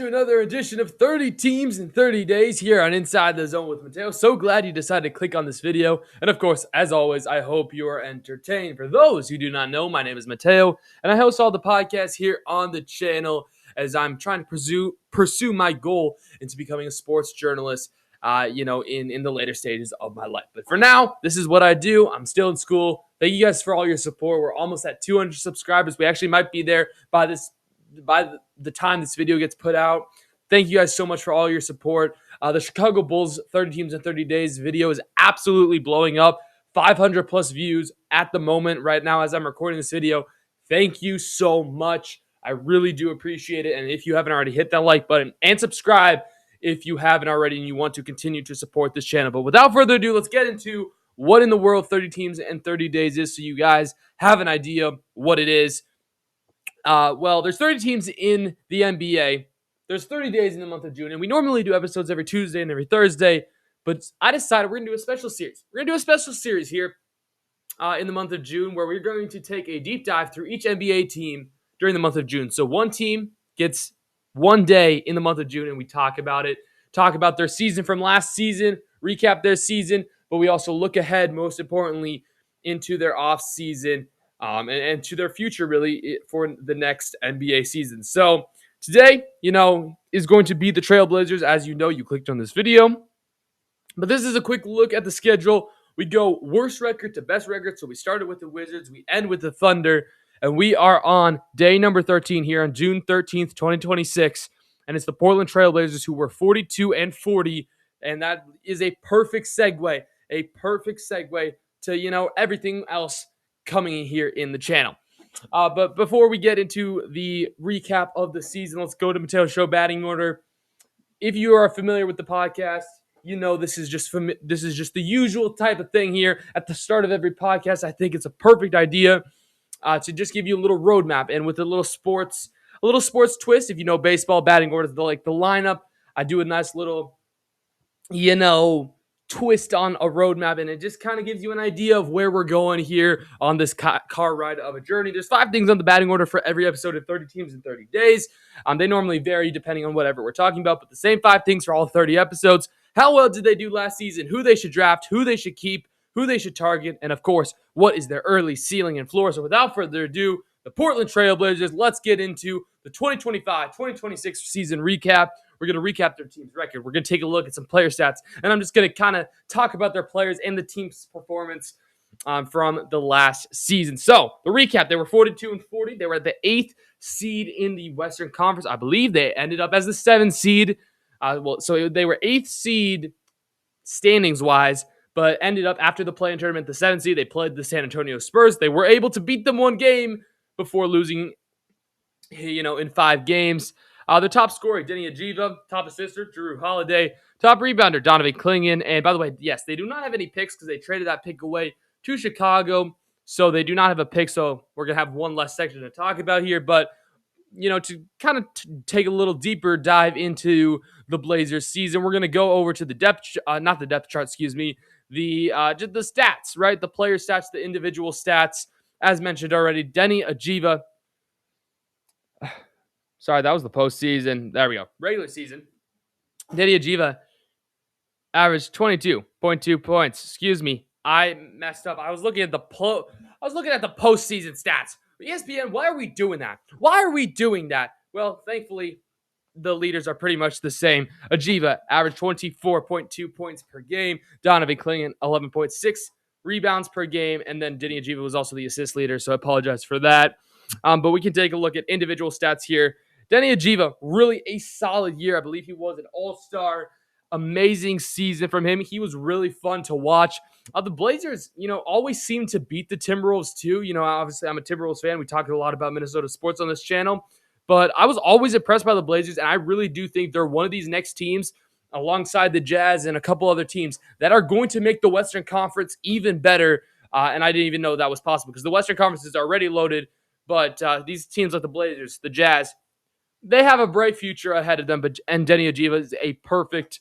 to another edition of 30 Teams in 30 Days here on Inside the Zone with Mateo. So glad you decided to click on this video. And of course, as always, I hope you are entertained. For those who do not know, my name is Mateo, and I host all the podcasts here on the channel as I'm trying to pursue my goal into becoming a sports journalist, in the later stages of my life. But for now, this is what I do. I'm still in school. Thank you guys for all your support. We're almost at 200 subscribers. We actually might be there by the time this video gets put out. Thank you guys so much for all your support. The Chicago Bulls 30 Teams in 30 Days video is absolutely blowing up. 500 plus views at the moment right now as I'm recording this video. Thank you so much. I really do appreciate it. And if you haven't already, hit that like button and subscribe if you haven't already and you want to continue to support this channel. But without further ado, let's get into what in the world 30 Teams in 30 Days is so you guys have an idea what it is. There's 30 teams in the NBA. There's 30 days in the month of June, and we normally do episodes every Tuesday and every Thursday, but I decided we're going to do a special series. We're going to do a special series here in the month of June where we're going to take a deep dive through each NBA team during the month of June. So one team gets 1 day in the month of June, and we talk about it, talk about their season from last season, recap their season, but we also look ahead, most importantly, into their off season. And to their future, really, for the next NBA season. So today, is going to be the Trailblazers. As you know, you clicked on this video. But this is a quick look at the schedule. We go worst record to best record. So we started with the Wizards. We end with the Thunder. And we are on day number 13 here on June 13th, 2026. And it's the Portland Trailblazers who were 42-40. And that is a perfect segue. To, everything else coming here in the channel. But before we get into the recap of the season, let's go to Mateo's show batting order. If you are familiar with the podcast, this is just the usual type of thing here at the start of every podcast. I think it's a perfect idea to just give you a little roadmap and with a little sports twist. If you know baseball batting orders, the lineup, I do a nice little, twist on a roadmap, and it just kind of gives you an idea of where we're going here on this car ride of a journey. There's 5 things on the batting order for every episode of 30 Teams in 30 Days. They normally vary depending on whatever we're talking about, but the same 5 things for all 30 episodes. How well did they do last season? Who they should draft, who they should keep, who they should target, and of course, what is their early ceiling and floor. So without further ado, the Portland Trailblazers, let's get into the 2025-2026 season recap. We're going to recap their team's record. We're going to take a look at some player stats, and I'm just going to kind of talk about their players and the team's performance from the last season. So, the recap, they were 42-40. They were at the 8th seed in the Western Conference. I believe they ended up as the 7th seed. So they were 8th seed standings-wise, but ended up after the play-in tournament, the 7th seed. They played the San Antonio Spurs. They were able to beat them 1 game before losing, in 5 games. The top scorer, Denny Ajiva. Top assister, Jrue Holiday. Top rebounder, Donovan Clingan. And by the way, yes, they do not have any picks because they traded that pick away to Chicago. So they do not have a pick. So we're going to have one less section to talk about here. But, to kind of take a little deeper dive into the Blazers season, we're going to go over to the not the depth chart, excuse me, just the stats, right? The player stats, the individual stats. As mentioned already, Denny Ajiva. Sorry, that was the postseason. There we go. Regular season. Denny Ajiva averaged 22.2 points. Excuse me, I messed up. I was looking at the postseason stats. ESPN, why are we doing that? Why are we doing that? Well, thankfully, the leaders are pretty much the same. Ajiva averaged 24.2 points per game. Donovan Clingan, 11.6 rebounds per game. And then Denny Ajiva was also the assist leader, so I apologize for that. But we can take a look at individual stats here. Denny Ajiva, really a solid year. I believe he was an all-star. Amazing season from him. He was really fun to watch. The Blazers, always seem to beat the Timberwolves too. Obviously I'm a Timberwolves fan. We talk a lot about Minnesota sports on this channel. But I was always impressed by the Blazers, and I really do think they're one of these next teams alongside the Jazz and a couple other teams that are going to make the Western Conference even better. And I didn't even know that was possible because the Western Conference is already loaded. But these teams like the Blazers, the Jazz, they have a bright future ahead of them, and Denny Ajiva is a perfect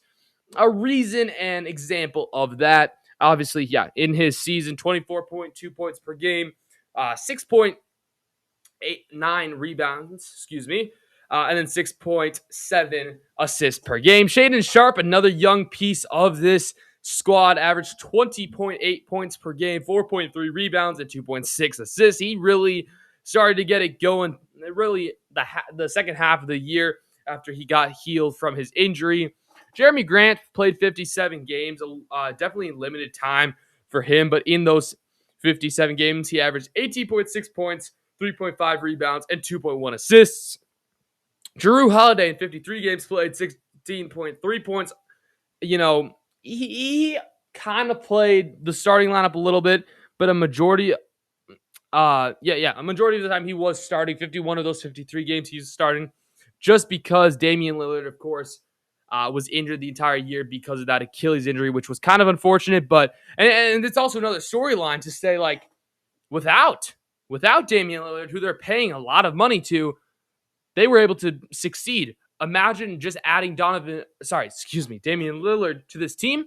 reason and example of that. Obviously, in his season, 24.2 points per game, 6.89 rebounds, and then 6.7 assists per game. Shaedon Sharpe, another young piece of this squad, averaged 20.8 points per game, 4.3 rebounds, and 2.6 assists. He really started to get it going, really, the second half of the year after he got healed from his injury. Jeremy Grant played 57 games, definitely limited time for him, but in those 57 games, he averaged 18.6 points, 3.5 rebounds, and 2.1 assists. Jrue Holiday in 53 games played 16.3 points. You know, he kind of played the starting lineup a little bit, but a majority of the time he was starting. 51 of those 53 games he was starting, just because Damian Lillard, of course, was injured the entire year because of that Achilles injury, which was kind of unfortunate. But and it's also another storyline to say, like, without Damian Lillard, who they're paying a lot of money to, they were able to succeed. Imagine just adding Damian Lillard to this team.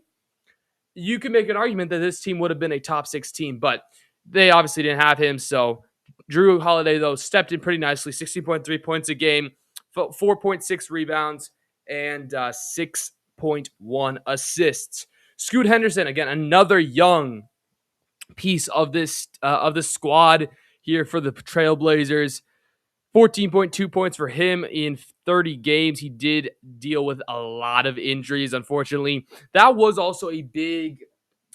You can make an argument that this team would have been a top 6 team, but they obviously didn't have him. So Jrue Holiday, though, stepped in pretty nicely. 16.3 points a game, 4.6 rebounds, and 6.1 assists. Scoot Henderson, again, another young piece of this squad here for the Trailblazers. 14.2 points for him in 30 games. He did deal with a lot of injuries, unfortunately. That was also a big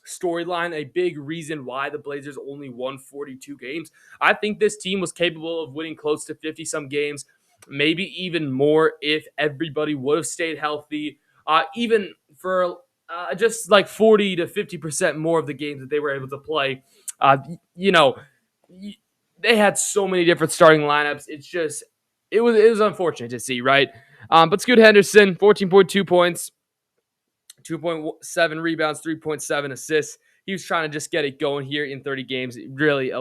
storyline, a big reason why the Blazers only won 42 games. I think this team was capable of winning close to 50-some games, maybe even more if everybody would have stayed healthy, even for just like 40 to 50% more of the games that they were able to play. They had so many different starting lineups. It was unfortunate to see, right? But Scoot Henderson, 14.2 points, 2.7 rebounds, 3.7 assists. He was trying to just get it going here in 30 games. Really,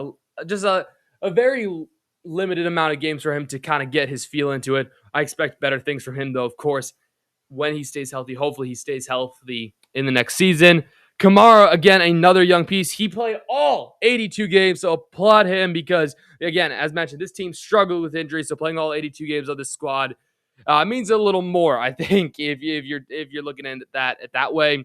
just a very limited amount of games for him to kind of get his feel into it. I expect better things from him, though, of course, when he stays healthy. Hopefully he stays healthy in the next season. Kamara, again, another young piece. He played all 82 games, so applaud him because, again, as mentioned, this team struggled with injuries, so playing all 82 games of this squad means a little more, I think, if you're looking at that way.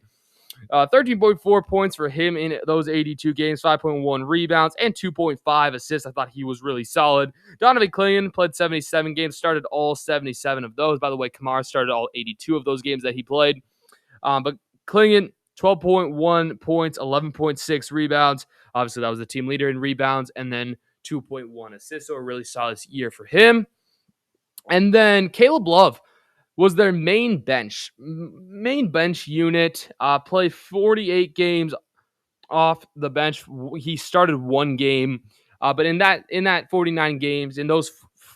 13.4 points for him in those 82 games, 5.1 rebounds, and 2.5 assists. I thought he was really solid. Donovan Clingan played 77 games, started all 77 of those. By the way, Kamara started all 82 of those games that he played. But Clingan, 12.1 points, 11.6 rebounds. Obviously, that was the team leader in rebounds, and then 2.1 assists. So a really solid year for him. And then Caleb Love was their main bench unit. Played 48 games off the bench. He started one game, but in that 49 games, in those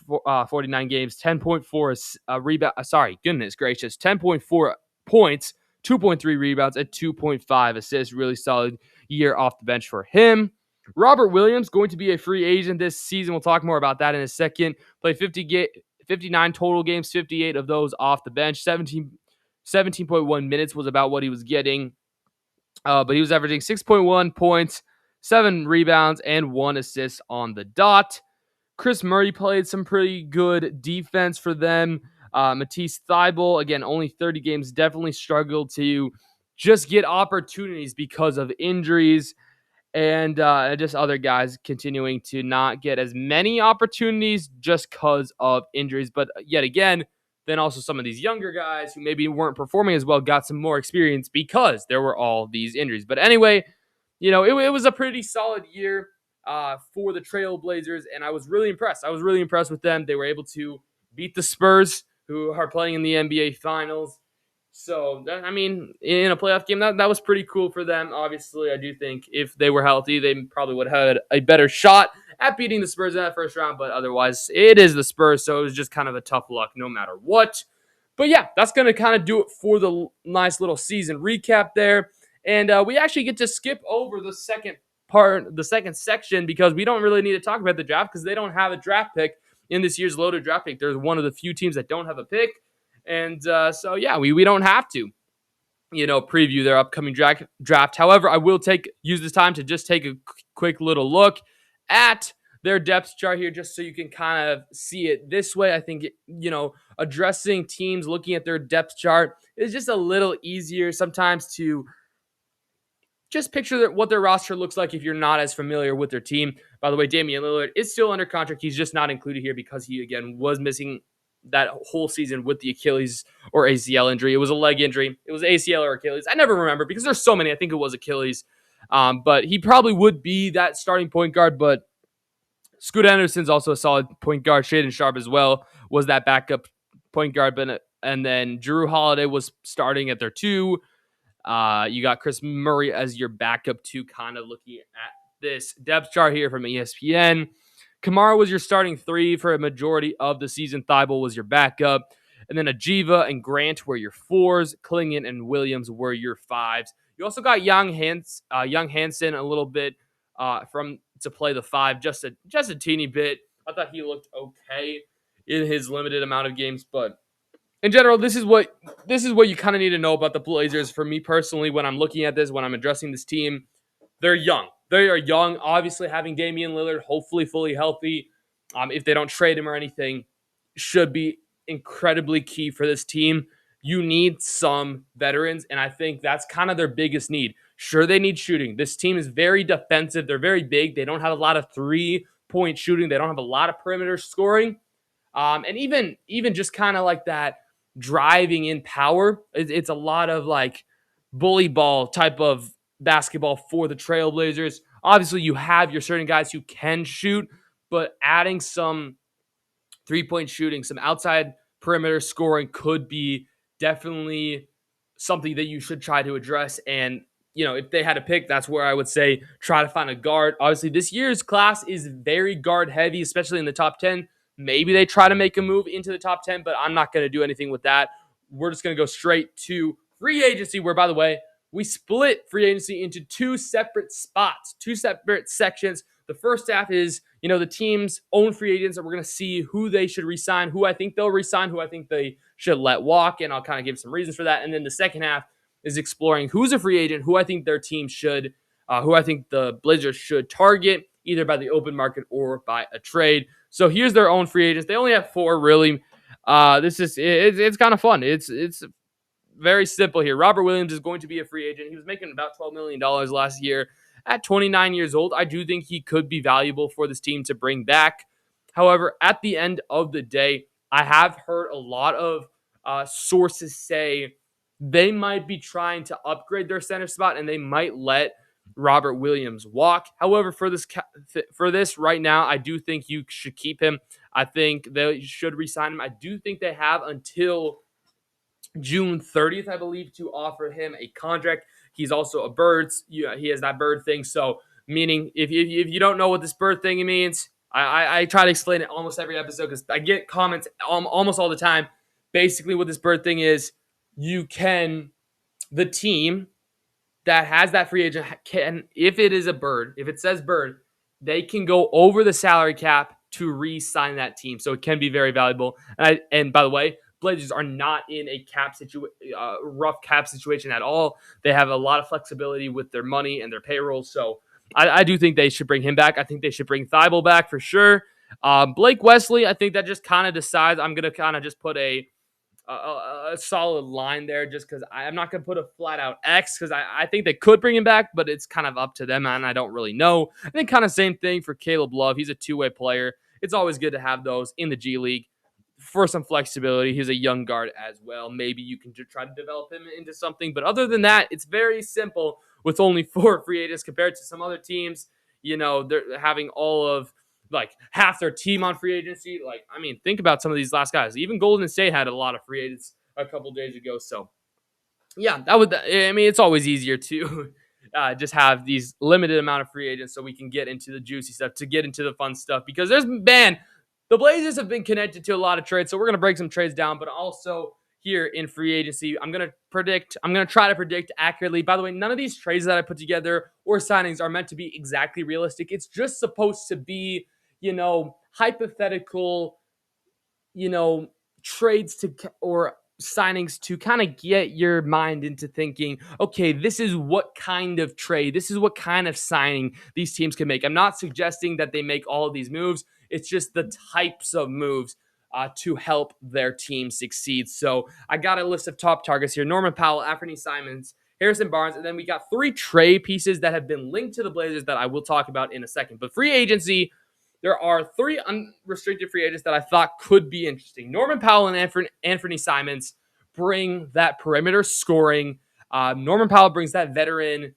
49 games, 10.4 rebound. Goodness gracious, 10.4 points, 2.3 rebounds, and 2.5 assists. Really solid year off the bench for him. Robert Williams going to be a free agent this season. We'll talk more about that in a second. Played 59 total games, 58 of those off the bench. 17.1 minutes was about what he was getting. But he was averaging 6.1 points, 7 rebounds, and 1 assist on the dot. Chris Murray played some pretty good defense for them. Matisse Thybulle, again, only 30 games, definitely struggled to just get opportunities because of injuries. And just other guys continuing to not get as many opportunities just because of injuries. But yet again, then also some of these younger guys who maybe weren't performing as well got some more experience because there were all these injuries. But anyway, it was a pretty solid year for the Trailblazers, and I was really impressed. I was really impressed with them. They were able to beat the Spurs, who are playing in the NBA Finals. So, in a playoff game, that was pretty cool for them. Obviously, I do think if they were healthy, they probably would have had a better shot at beating the Spurs in that first round. But otherwise, it is the Spurs, so it was just kind of a tough luck no matter what. But yeah, that's going to kind of do it for the nice little season recap there. And we actually get to skip over the second section, because we don't really need to talk about the draft because they don't have a draft pick in this year's loaded draft pick. They're one of the few teams that don't have a pick. And so, yeah, we don't have to, preview their upcoming draft. However, I will use this time to just take a quick little look at their depth chart here just so you can kind of see it this way. I think, addressing teams looking at their depth chart is just a little easier sometimes to just picture what their roster looks like if you're not as familiar with their team. By the way, Damian Lillard is still under contract. He's just not included here because he, again, was missing that whole season with the Achilles or ACL injury. It was a leg injury. It was ACL or Achilles. I never remember because there's so many. I think it was Achilles. But he probably would be that starting point guard. But Scoot Anderson's also a solid point guard. Shaden Sharp as well was that backup point guard. And then Drew Holiday was starting at their 2. You got Chris Murray as your backup to kind of looking at this depth chart here from ESPN. Kamara was your starting 3 for a majority of the season. Thibault was your backup. And then Ajiva and Grant were your 4s. Klingon and Williams were your 5s. You also got Young Hansen a little bit from to play the 5, just a teeny bit. I thought he looked okay in his limited amount of games, but in general, this is what you kind of need to know about the Blazers. For me personally, when I'm looking at this, when I'm addressing this team, they're young. They are young. Obviously, having Damian Lillard hopefully fully healthy, if they don't trade him or anything, should be incredibly key for this team. You need some veterans, and I think that's kind of their biggest need. Sure, they need shooting. This team is very defensive. They're very big. They don't have a lot of 3-point shooting. They don't have a lot of perimeter scoring. And even just kind of like that driving in power. It's a lot of like bully ball type of basketball for the Trailblazers. Obviously, you have your certain guys who can shoot, but adding some 3-point shooting, some outside perimeter scoring could be definitely something that you should try to address. And, if they had to pick, that's where I would say try to find a guard. Obviously, this year's class is very guard heavy, especially in the top 10. Maybe they try to make a move into the top 10, but I'm not going to do anything with that. We're just going to go straight to free agency, where, by the way, we split free agency into 2 separate spots, 2 separate sections. The first half is, the team's own free agents, and we're going to see who they should resign, who I think they'll resign, who I think they should let walk, and I'll kind of give some reasons for that. And then the second half is exploring who's a free agent, who I think their team should, who I think the Blazers should target, either by the open market or by a trade. So here's their own free agents. They only have 4, really. It's kind of fun. It's very simple here. Robert Williams is going to be a free agent. He was making about $12 million last year. At 29 years old, I do think he could be valuable for this team to bring back. However, at the end of the day, I have heard a lot of sources say they might be trying to upgrade their center spot and they might let Robert Williams walk. However, for this right now, I do think you should keep him. I think they should re-sign him. I do think they have until June 30th, I believe, to offer him a contract. He's also a Birds. He has that bird thing. So, meaning, if you don't know what this bird thing means, I try to explain it almost every episode because I get comments almost all the time. Basically, what this bird thing is, the team that has that free agent can, if it is a bird, if it says bird, they can go over the salary cap to re-sign that team. So it can be very valuable. And by the way, Blazers are not in a rough cap situation at all. They have a lot of flexibility with their money and their payroll. So I do think they should bring him back. I think they should bring Thibault back for sure. Blake Wesley, I think that just kind of decides. I'm going to kind of just put a solid line there just because I'm not going to put a flat out X because I think they could bring him back, but it's kind of up to them, and I don't really know. I think kind of same thing for Caleb Love. He's a 2-way player. It's always good to have those in the G League for some flexibility. He's a young guard as well. Maybe you can try to develop him into something, but other than that, it's very simple with only 4 free agents compared to some other teams. They're having all of like half their team on free agency. Like, I mean, think about some of these last guys. Even Golden State had a lot of free agents a couple days ago. So, yeah, it's always easier to just have these limited amount of free agents so we can get into the juicy stuff, to get into the fun stuff. Because the Blazers have been connected to a lot of trades. So we're going to break some trades down, but also here in free agency, I'm going to try to predict accurately. By the way, none of these trades that I put together or signings are meant to be exactly realistic. It's just supposed to be, hypothetical, trades or signings to kind of get your mind into thinking, okay, this is what kind of trade, this is what kind of signing these teams can make. I'm not suggesting that they make all of these moves. It's just the types of moves to help their team succeed. So I got a list of top targets here: Norman Powell, Anthony Simons, Harrison Barnes, and then we got 3 trade pieces that have been linked to the Blazers that I will talk about in a second. But free agency, there are 3 unrestricted free agents that I thought could be interesting. Norman Powell and Anthony Simons bring that perimeter scoring. Norman Powell brings that veteran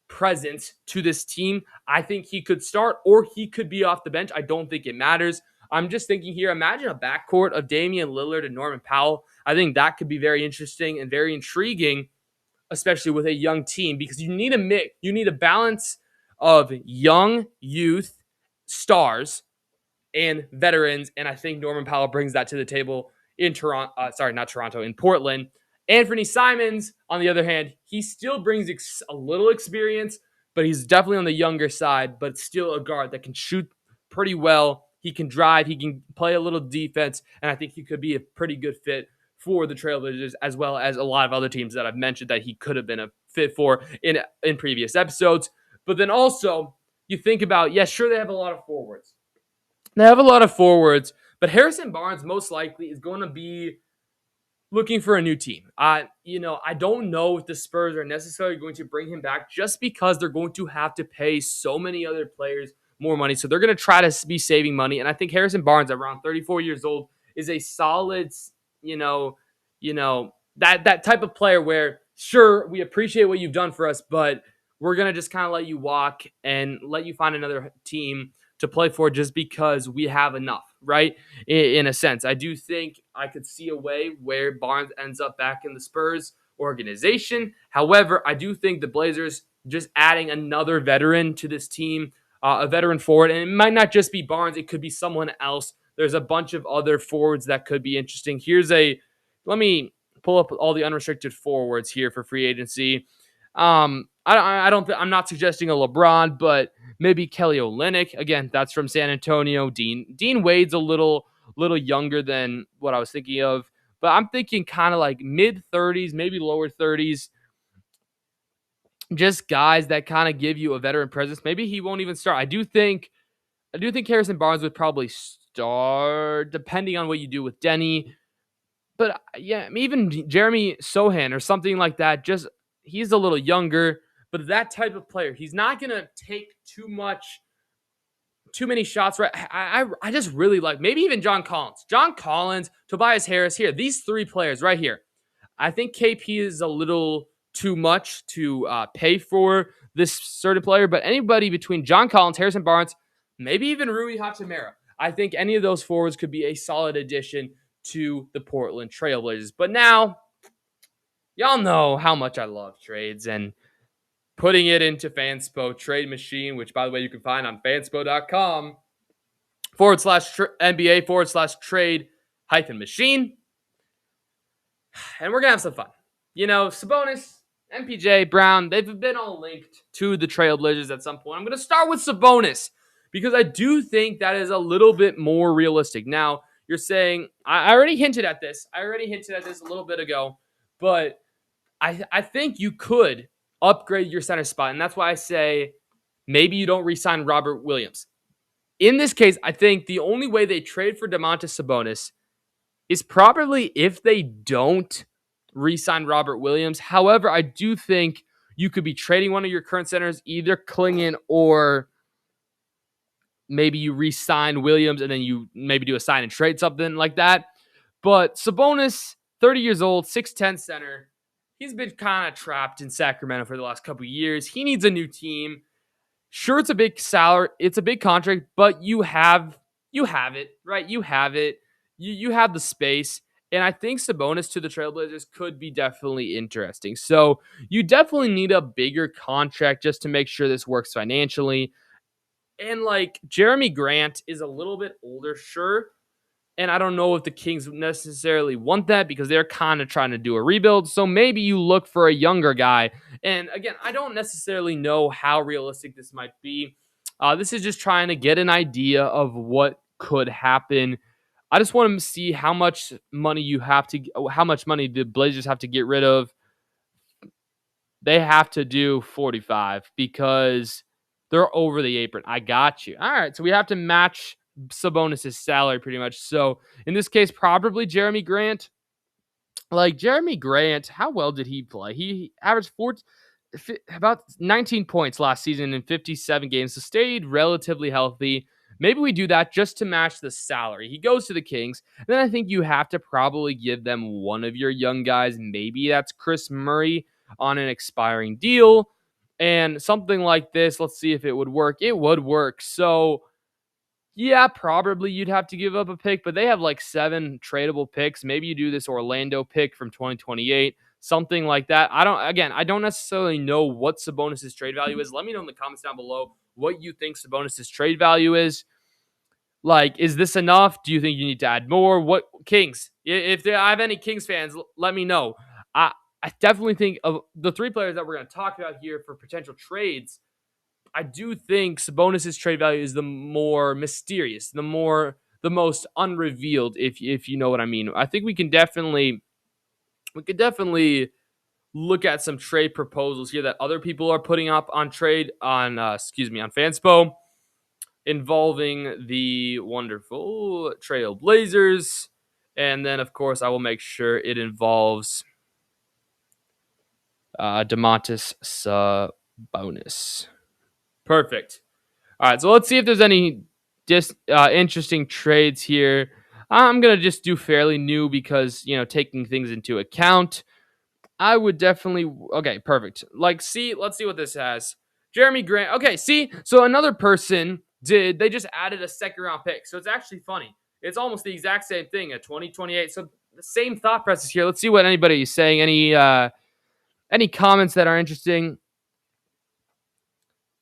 presence to this team. I think he could start or he could be off the bench. I don't think it matters. I'm just thinking here, imagine a backcourt of Damian Lillard and Norman Powell. I think that could be very interesting and very intriguing, especially with a young team, because you need a mix. You need a balance of young youth stars and veterans, and I think Norman Powell brings that to the table in Toronto. Not Toronto, in Portland. Anthony Simons, on the other hand, he still brings a little experience, but he's definitely on the younger side, but still a guard that can shoot pretty well. He can drive, he can play a little defense, and I think he could be a pretty good fit for the Trailblazers, as well as a lot of other teams that I've mentioned that he could have been a fit for in previous episodes. But then also, you think about, yes, sure, they have a lot of forwards. But Harrison Barnes most likely is going to be looking for a new team. I don't know if the Spurs are necessarily going to bring him back, just because they're going to have to pay so many other players more money. So they're going to try to be saving money. And I think Harrison Barnes, around 34 years old, is a solid, that type of player where, sure, we appreciate what you've done for us, but we're going to just kind of let you walk and let you find another team to play for, just because we have enough, right? In a sense, I do think I could see a way where Barnes ends up back in the Spurs organization. However, I do think the Blazers just adding another veteran to this team, a veteran forward, and it might not just be Barnes, it could be someone else. There's a bunch of other forwards that could be interesting. Let me pull up all the unrestricted forwards here for free agency. I'm not suggesting a LeBron, but maybe Kelly Olynyk. Again, that's from San Antonio. Dean Wade's a little younger than what I was thinking of, but I'm thinking kind of like mid 30s, maybe lower 30s. Just guys that kind of give you a veteran presence. Maybe he won't even start. I do think Harrison Barnes would probably start, depending on what you do with Denny. But yeah, even Jeremy Sohan or something like that. Just, he's a little younger, but that type of player, he's not gonna take too many shots. Right? I just really like, maybe even John Collins, Tobias Harris. Here, these 3 players right here. I think KP is a little too much to pay for this certain player, but anybody between John Collins, Harrison Barnes, maybe even Rui Hachimura, I think any of those forwards could be a solid addition to the Portland Trailblazers. But now, y'all know how much I love trades and putting it into Fanspo Trade Machine, which, by the way, you can find on fanspo.com /NBA /trade -machine. And we're going to have some fun. Sabonis, MPJ, Brown, they've been all linked to the Trailblazers at some point. I'm going to start with Sabonis because I do think that is a little bit more realistic. Now, you're saying, I already hinted at this. a little bit ago, but I think you could upgrade your center spot, and that's why I say maybe you don't re-sign Robert Williams. In this case, I think the only way they trade for Domantas Sabonis is probably if they don't re-sign Robert Williams. However, I do think you could be trading one of your current centers, either Klingon or maybe you re-sign Williams and then you maybe do a sign and trade, something like that. But Sabonis, 30 years old, 6'10 center. He's been kind of trapped in Sacramento for the last couple of years. He needs a new team. Sure, it's a big salary. It's a big contract, but you have it, right? You have it. You have the space. And I think Sabonis to the Trailblazers could be definitely interesting. So you definitely need a bigger contract just to make sure this works financially. And like Jeremy Grant is a little bit older, sure. And I don't know if the Kings necessarily want that because they're kind of trying to do a rebuild. So maybe you look for a younger guy. And again, I don't necessarily know how realistic this might be. This is just trying to get an idea of what could happen. I just want to see how much money the Blazers have to get rid of. They have to do 45 because they're over the apron. I got you. All right, so we have to match Sabonis' salary pretty much. So in this case, probably Jeremy Grant. Like Jeremy Grant, how well did he play? He averaged about 19 points last season in 57 games, so stayed relatively healthy. Maybe we do that just to match the salary. He goes to the Kings. Then I think you have to probably give them one of your young guys. Maybe that's Chris Murray on an expiring deal. And something like this, let's see if it would work. It would work. So, yeah, probably you'd have to give up a pick, but they have like 7 tradable picks. Maybe you do this Orlando pick from 2028, something like that. I don't necessarily know what Sabonis' trade value is. Let me know in the comments down below what you think Sabonis' trade value is. Like, is this enough? Do you think you need to add more? What Kings? If I have any Kings fans, let me know. I I definitely think of the 3 players that we're going to talk about here for potential trades. I do think Sabonis' trade value is the more mysterious, the most unrevealed, if you know what I mean. I think we could definitely look at some trade proposals here that other people are putting up on on Fanspo involving the wonderful Trail Blazers. And then, of course, I will make sure it involves Domantas Sabonis. Perfect. All right, so let's see if there's any interesting trades here. I'm going to just do fairly new because, taking things into account. I would definitely. Okay, perfect. Let's see what this has. Jeremy Grant. Okay, see? So another person they just added a second round pick. So it's actually funny. It's almost the exact same thing, a 2028. So the same thought process here. Let's see what anybody is saying. Any comments that are interesting?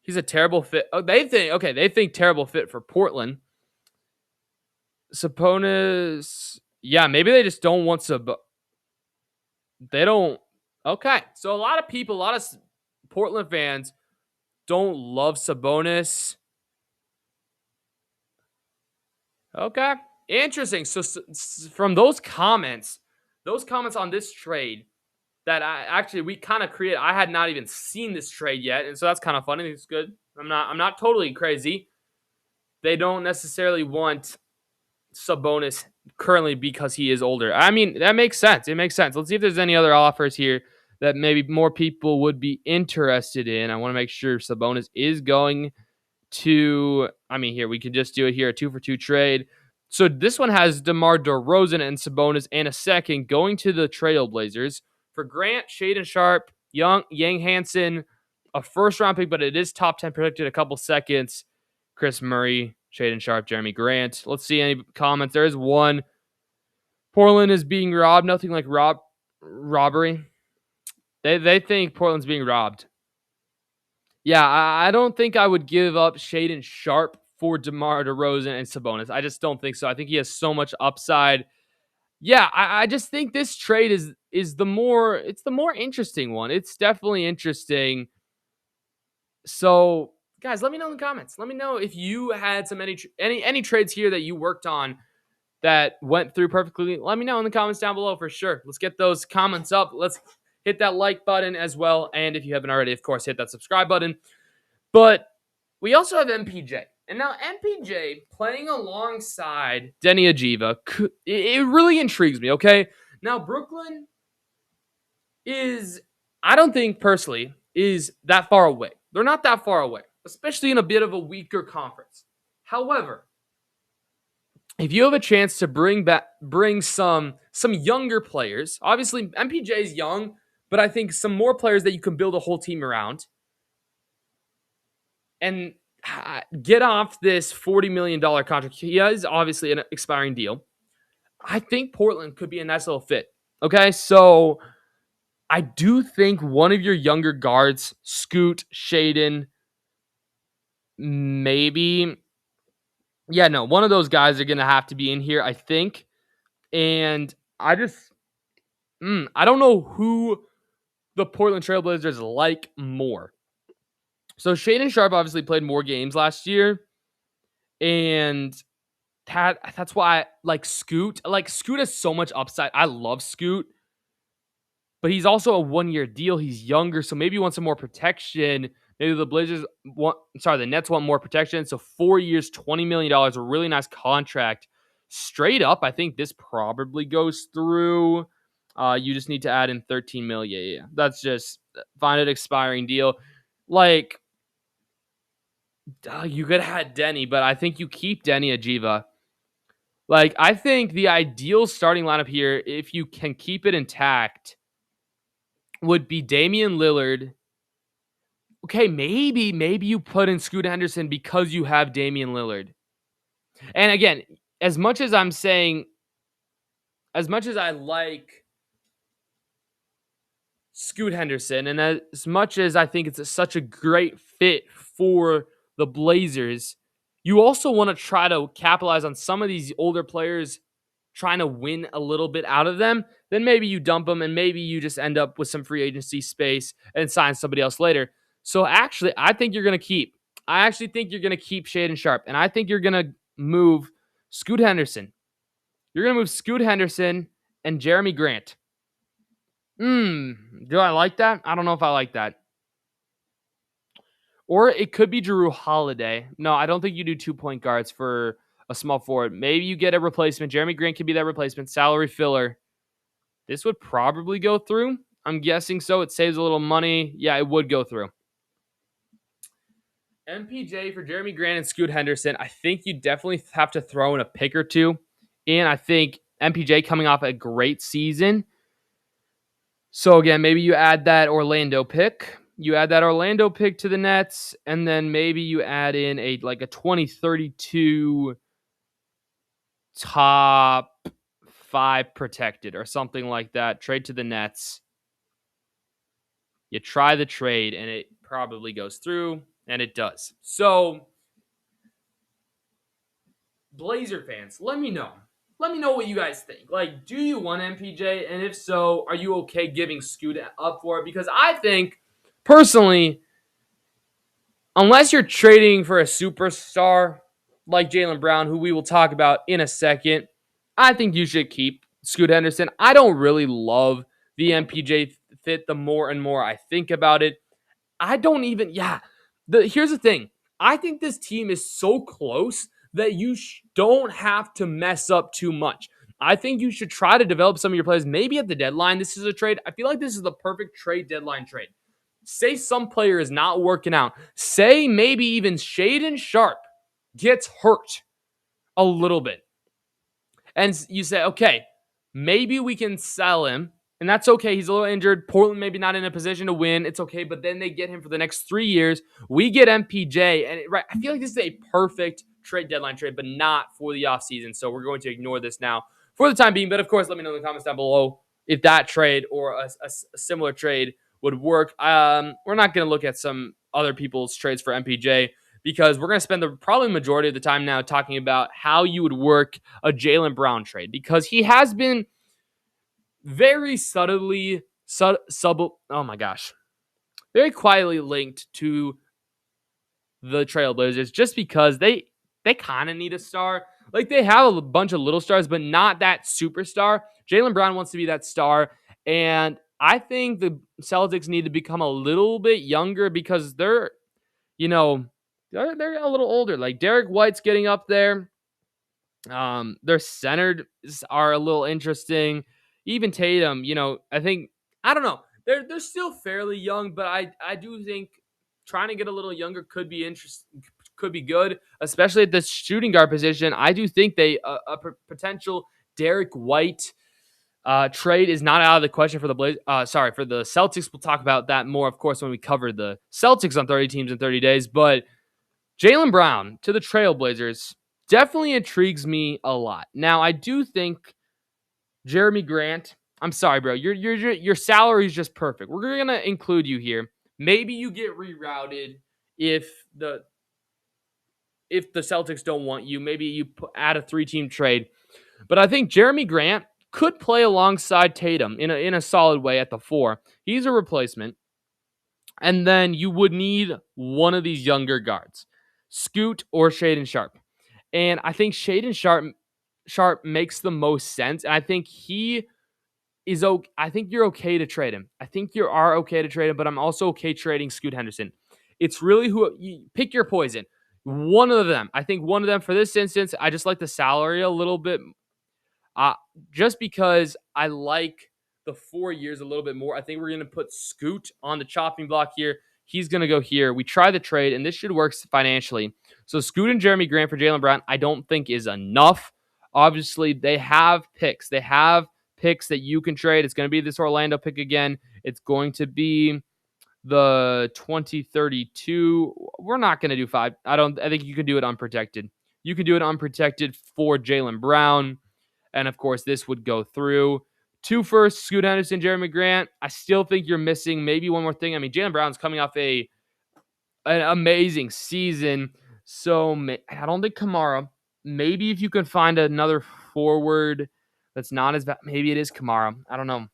He's a terrible fit. Oh, they think terrible fit for Portland. Sabonis. Yeah, maybe they just don't want They don't. Okay, so a lot of Portland fans don't love Sabonis. Okay, interesting. So from those comments on this trade that we kind of created. I had not even seen this trade yet, and so that's kind of funny. It's good. I'm not totally crazy. They don't necessarily want Sabonis currently because he is older. I mean, that makes sense. It makes sense. Let's see if there's any other offers here that maybe more people would be interested in. I want to make sure Sabonis is going to. I mean, here we could just do it here, a 2-for-2 trade. So this one has DeMar DeRozan and Sabonis and a second going to the Trailblazers for Grant, Shaden Sharp, Yang Hansen, a first-round pick, but it is top 10 predicted. A couple seconds. Chris Murray, Shaden Sharp, Jeremy Grant. Let's see any comments. There is one. Portland is being robbed. Nothing like robbery. They think Portland's being robbed. Yeah, I don't think I would give up Shaden Sharp for DeMar DeRozan and Sabonis. I just don't think so. I think he has so much upside. Yeah, I just think this trade is the more interesting one. It's definitely interesting. So, guys, let me know in the comments. Let me know if you had any trades here that you worked on that went through perfectly. Let me know in the comments down below for sure. Let's get those comments up. Let's hit that like button as well. And if you haven't already, of course, hit that subscribe button. But we also have MPJ. And now MPJ playing alongside Deni Avdija, it really intrigues me, okay? Now, Brooklyn I don't think personally, is that far away. They're not that far away, especially in a bit of a weaker conference. However, if you have a chance to bring some younger players, obviously MPJ is young, but I think some more players that you can build a whole team around and get off this $40 million contract. He is obviously an expiring deal. I think Portland could be a nice little fit. Okay, so I do think one of your younger guards, Scoot, Shaden, maybe. Yeah, no, one of those guys are going to have to be in here, I think. And I don't know who the Portland Trailblazers like more. So Shaden Sharp obviously played more games last year. And that's why I like Scoot. Like Scoot has so much upside. I love Scoot, but he's also a 1-year deal. He's younger, so maybe you want some more protection. Maybe the Nets want more protection. So 4 years, $20 million, a really nice contract. Straight up, I think this probably goes through. You just need to add in 13 million. Yeah. That's just find an expiring deal. Like, you could have had Denny, but I think you keep Denny Ajiva. Like, I think the ideal starting lineup here, if you can keep it intact, would be Damian Lillard. Okay, maybe you put in Scoot Henderson because you have Damian Lillard. And again, as much as I'm saying, as much as I like Scoot Henderson, and as much as I think it's such a great fit for the Blazers, you also want to try to capitalize on some of these older players trying to win a little bit out of them. Then maybe you dump them and maybe you just end up with some free agency space and sign somebody else later. So actually, I think you're going to keep. I actually think you're going to keep Shaedon Sharpe, and I think you're going to move Scoot Henderson. You're going to move Scoot Henderson and Jeremy Grant. Do I like that? I don't know if I like that. Or it could be Jrue Holiday. No, I don't think you do 2 point guards for a small forward. Maybe you get a replacement. Jeremy Grant could be that replacement. Salary filler. This would probably go through. I'm guessing so. It saves a little money. Yeah, it would go through. MPJ for Jeremy Grant and Scoot Henderson. I think you definitely have to throw in a pick or two. And I think MPJ coming off a great season. So again, maybe you add that Orlando pick. You add that Orlando pick to the Nets, and then maybe you add in a 2032 top 5 protected or something like that. Trade to the Nets. You try the trade, and it probably goes through, and it does. So, Blazer fans, let me know. Let me know what you guys think. Like, do you want MPJ? And if so, are you okay giving Scoot up for it? Because I think, personally, unless you're trading for a superstar like Jaylen Brown, who we will talk about in a second, I think you should keep Scoot Henderson. I don't really love the MPJ fit the more and more I think about it. I don't even, here's the thing. I think this team is so close that you don't have to mess up too much. I think you should try to develop some of your players. Maybe at the deadline, this is a trade. I feel like this is the perfect trade deadline trade. Say some player is not working out. Say maybe even Shaedon Sharpe gets hurt a little bit. And you say, okay, maybe we can sell him. And that's okay. He's a little injured. Portland maybe not in a position to win. It's okay. But then they get him for the next 3 years. We get MPJ. And I feel like this is a perfect trade deadline trade, but not for the offseason. So we're going to ignore this now for the time being. But of course, let me know in the comments down below if that trade or a similar trade would work. We're not going to look at some other people's trades for MPJ because we're going to spend the probably majority of the time now talking about how you would work a Jaylen Brown trade because he has been very subtly, very quietly linked to the Trailblazers just because they kind of need a star. Like they have a bunch of little stars, but not that superstar. Jaylen Brown wants to be that star, and I think the Celtics need to become a little bit younger because they're a little older. Like Derek White's getting up there. Their centers are a little interesting. Even Tatum, I don't know. They're still fairly young, but I do think trying to get a little younger could be interesting, could be good, especially at the shooting guard position. I do think a potential Derek White trade is not out of the question for the for the Celtics. We'll talk about that more, of course, when we cover the Celtics on 30 teams in 30 days. But Jaylen Brown to the Trailblazers definitely intrigues me a lot. Now, I do think Jeremy Grant, I'm sorry, bro. Your salary is just perfect. We're going to include you here. Maybe you get rerouted if the Celtics don't want you. Maybe you add a 3-team trade. But I think Jeremy Grant could play alongside Tatum in a solid way at the 4. He's a replacement. And then you would need one of these younger guards, Scoot or Shaedon Sharpe. And I think Shaden Sharpe makes the most sense. And I think he is okay. I think you're okay to trade him. I think you are okay to trade him, but I'm also okay trading Scoot Henderson. It's really who you pick your poison. One of them. I think one of them for this instance, I just like the salary a little bit. Uh, just because I like the 4 years a little bit more. I think we're going to put Scoot on the chopping block here. He's going to go here. We try the trade, and this should work financially. So Scoot and Jeremy Grant for Jaylen Brown, I don't think is enough. Obviously, they have picks. They have picks that you can trade. It's going to be this Orlando pick again. It's going to be the 2032. We're not going to do 5. I think you can do it unprotected. You can do it unprotected for Jaylen Brown. And of course, this would go through. 2 firsts, Scoot Henderson, Jeremy Grant. I still think you're missing maybe one more thing. I mean, Jaylen Brown's coming off an amazing season. So I don't think Kamara. Maybe if you can find another forward that's not as bad. Maybe it is Kamara. I don't know.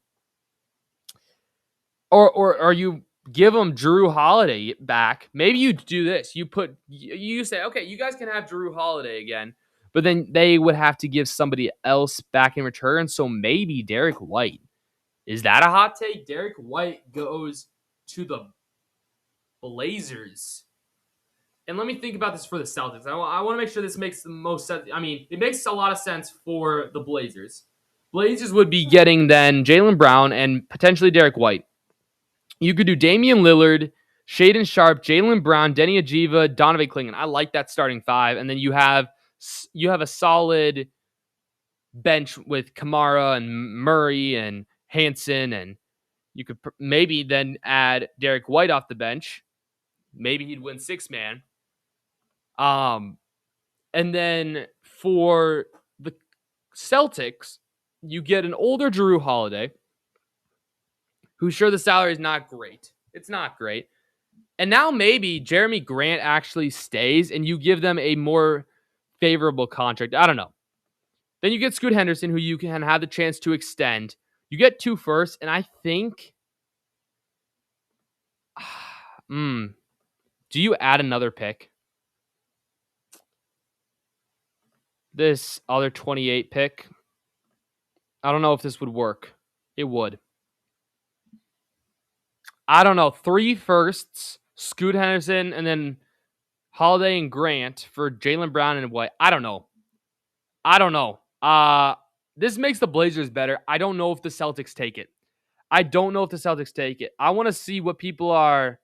Or you give them Jrue Holiday back. Maybe you do this. You say, okay, you guys can have Jrue Holiday again. But then they would have to give somebody else back in return. So maybe Derek White. Is that a hot take? Derek White goes to the Blazers. And let me think about this for the Celtics. I want to make sure this makes the most sense. I mean, it makes a lot of sense for the Blazers. Blazers would be getting then Jaylen Brown and potentially Derek White. You could do Damian Lillard, Shaden Sharpe, Jaylen Brown, Denny Ajiva, Donovan Clingan. I like that starting 5. And then you have a solid bench with Kamara and Murray and Hanson, and you could maybe then add Derek White off the bench. Maybe he'd win 6-man. And then for the Celtics, you get an older Jrue Holiday, who's sure the salary is not great. It's not great. And now maybe Jeremy Grant actually stays and you give them a more favorable contract. I don't know. Then you get Scoot Henderson, who you can have the chance to extend. You get 2 firsts, and I think... do you add another pick? This other 28 pick? I don't know if this would work. It would. I don't know. 3 firsts, Scoot Henderson, and then Holiday and Grant for Jaylen Brown and White. I don't know. This makes the Blazers better. I don't know if the Celtics take it. I want to see what people are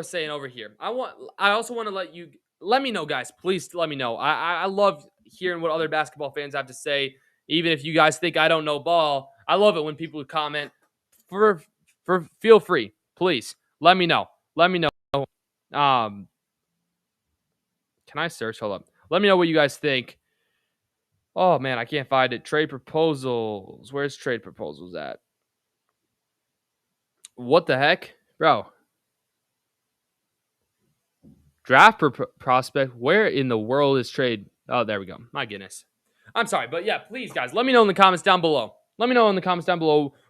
saying over here. I also want to let me know, guys. Please let me know. I love hearing what other basketball fans have to say. Even if you guys think I don't know ball, I love it when people comment. Feel free, please. Let me know. Can I search? Hold up. Let me know what you guys think. Oh man, I can't find it. Trade proposals. Where's trade proposals at? What the heck, bro? Draft prospect. Where in the world is trade? Oh, there we go. My goodness. I'm sorry, but yeah, please, guys, let me know in the comments down below.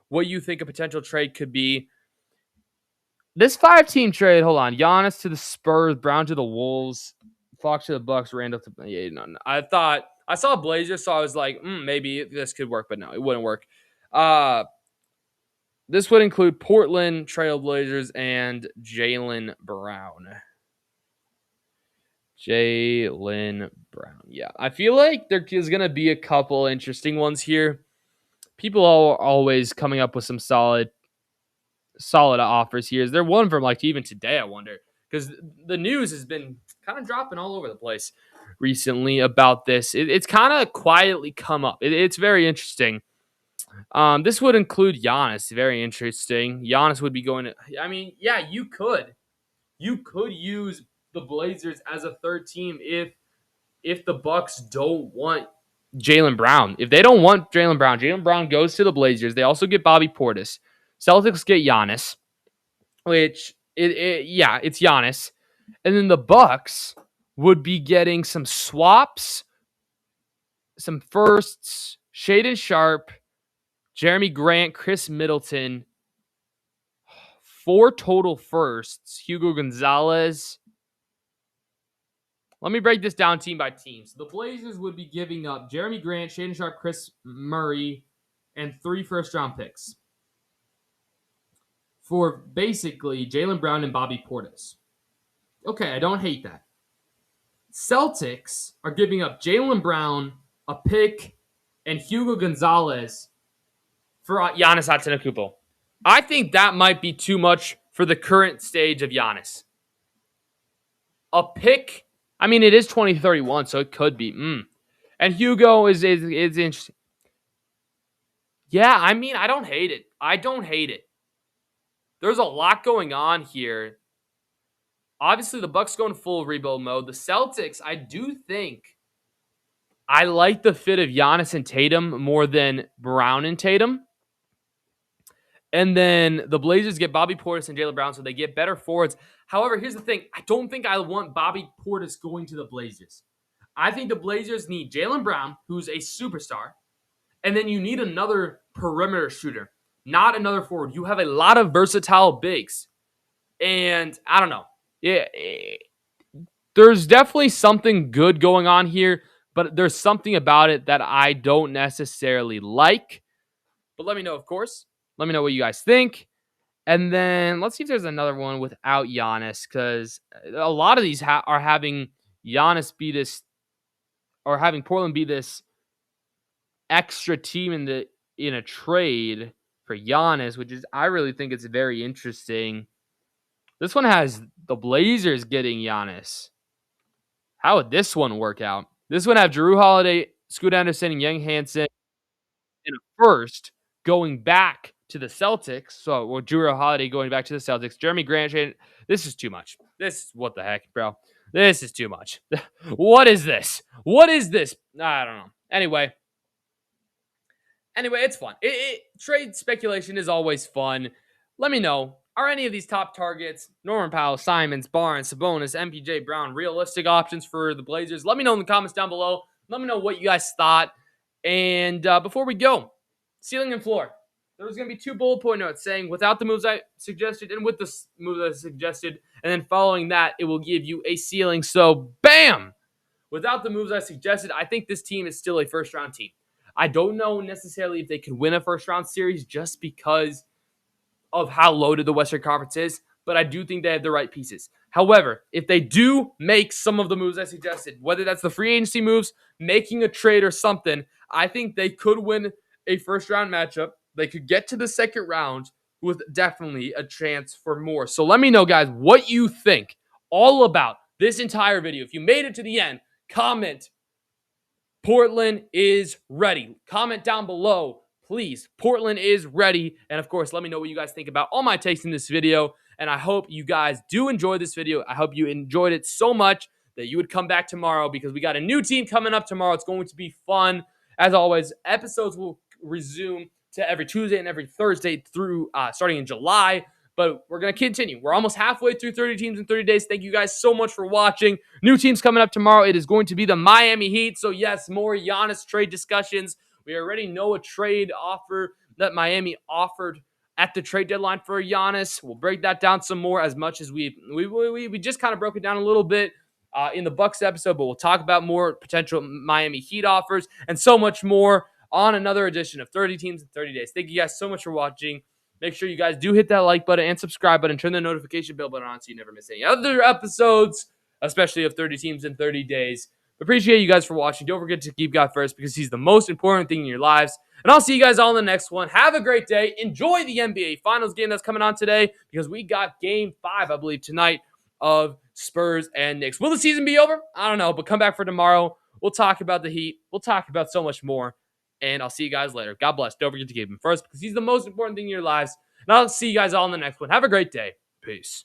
What you think a potential trade could be. This 5-team trade. Hold on. Giannis to the Spurs, Brown to the Wolves, Fox to the Bucks, Randall to... Yeah, no. I saw Blazers, so I was like, maybe this could work, but no, it wouldn't work. This would include Portland Trail Blazers and Jaylen Brown. Yeah, I feel like there is going to be a couple interesting ones here. People are always coming up with some solid offers here. Is there one from like even today? I wonder, because the news has been kind of dropping all over the place recently about this. It's kind of quietly come up. It's very interesting. This would include Giannis. Very interesting. Giannis would be going to... I mean, yeah, you could use the Blazers as a third team if the Bucks don't want Jaylen Brown. If they don't want Jaylen Brown goes to the Blazers. They also get Bobby Portis. Celtics get Giannis, which it's Giannis, and then the Bucks would be getting some swaps, some firsts, Shaden Sharpe, Jeremy Grant, Chris Middleton, 4 total firsts, Hugo Gonzalez. Let me break this down team by team. So the Blazers would be giving up Jeremy Grant, Shaedon Sharpe, Chris Murray, and 3 first-round picks for basically Jaylen Brown and Bobby Portis. Okay, I don't hate that. Celtics are giving up Jaylen Brown, a pick, and Hugo Gonzalez for Giannis Antetokounmpo. I think that might be too much for the current stage of Giannis. A pick, I mean, it is 2031, so it could be. And Hugo is interesting. Yeah, I mean, I don't hate it. I don't hate it. There's a lot going on here. Obviously, the Bucks going full rebuild mode. The Celtics, I do think I like the fit of Giannis and Tatum more than Brown and Tatum. And then the Blazers get Bobby Portis and Jaylen Brown, so they get better forwards. However, here's the thing. I don't think I want Bobby Portis going to the Blazers. I think the Blazers need Jaylen Brown, who's a superstar, and then you need another perimeter shooter, not another forward. You have a lot of versatile bigs. And I don't know. Yeah, there's definitely something good going on here, but there's something about it that I don't necessarily like. But let me know, of course. Let me know what you guys think. And then let's see if there's another one without Giannis, because a lot of these are having Giannis be this, or having Portland be this extra team in a trade for Giannis, which is, I really think it's very interesting. This one has the Blazers getting Giannis. How would this one work out? This one have Jrue Holiday, Scoot Anderson, and Young Hansen in a first going back to the Celtics. So, Jrue Holiday going back to the Celtics. Jeremy Grant. This is too much. What the heck, bro? This is too much. What is this? What is this? I don't know. Anyway, it's fun. Trade speculation is always fun. Let me know. Are any of these top targets, Norman Powell, Simons, Barnes, Sabonis, MPJ, Brown, realistic options for the Blazers? Let me know in the comments down below. Let me know what you guys thought. And before we go, ceiling and floor. There's going to be 2 bullet point notes saying without the moves I suggested and with the moves I suggested. And then following that, it will give you a ceiling. So, bam! Without the moves I suggested, I think this team is still a first-round team. I don't know necessarily if they could win a first-round series just because of how loaded the Western Conference is, but I do think they have the right pieces. However, if they do make some of the moves I suggested, whether that's the free agency moves, making a trade or something, I think they could win a first-round matchup. They could get to the second round with definitely a chance for more. So let me know, guys, what you think all about this entire video. If you made it to the end, comment, Portland is ready. Comment down below, please. Portland is ready. And of course, let me know what you guys think about all my takes in this video. And I hope you guys do enjoy this video. I hope you enjoyed it so much that you would come back tomorrow, because we got a new team coming up tomorrow. It's going to be fun. As always, episodes will resume to every Tuesday and every Thursday through starting in July. But we're going to continue. We're almost halfway through 30 teams in 30 days. Thank you guys so much for watching. New teams coming up tomorrow. It is going to be the Miami Heat. So, yes, more Giannis trade discussions. We already know a trade offer that Miami offered at the trade deadline for Giannis. We'll break that down some more, as much as we just kind of broke it down a little bit in the Bucks episode. But we'll talk about more potential Miami Heat offers and so much more on another edition of 30 teams in 30 days. Thank you guys so much for watching. Make sure you guys do hit that like button and subscribe button. Turn the notification bell button on so you never miss any other episodes, especially of 30 teams in 30 days. Appreciate you guys for watching. Don't forget to keep God first, because he's the most important thing in your lives. And I'll see you guys all in the next one. Have a great day. Enjoy the NBA Finals game that's coming on today, because we got Game 5, I believe, tonight of Spurs and Knicks. Will the season be over? I don't know, but come back for tomorrow. We'll talk about the Heat. We'll talk about so much more. And I'll see you guys later. God bless. Don't forget to keep him first, because he's the most important thing in your lives. And I'll see you guys all in the next one. Have a great day. Peace.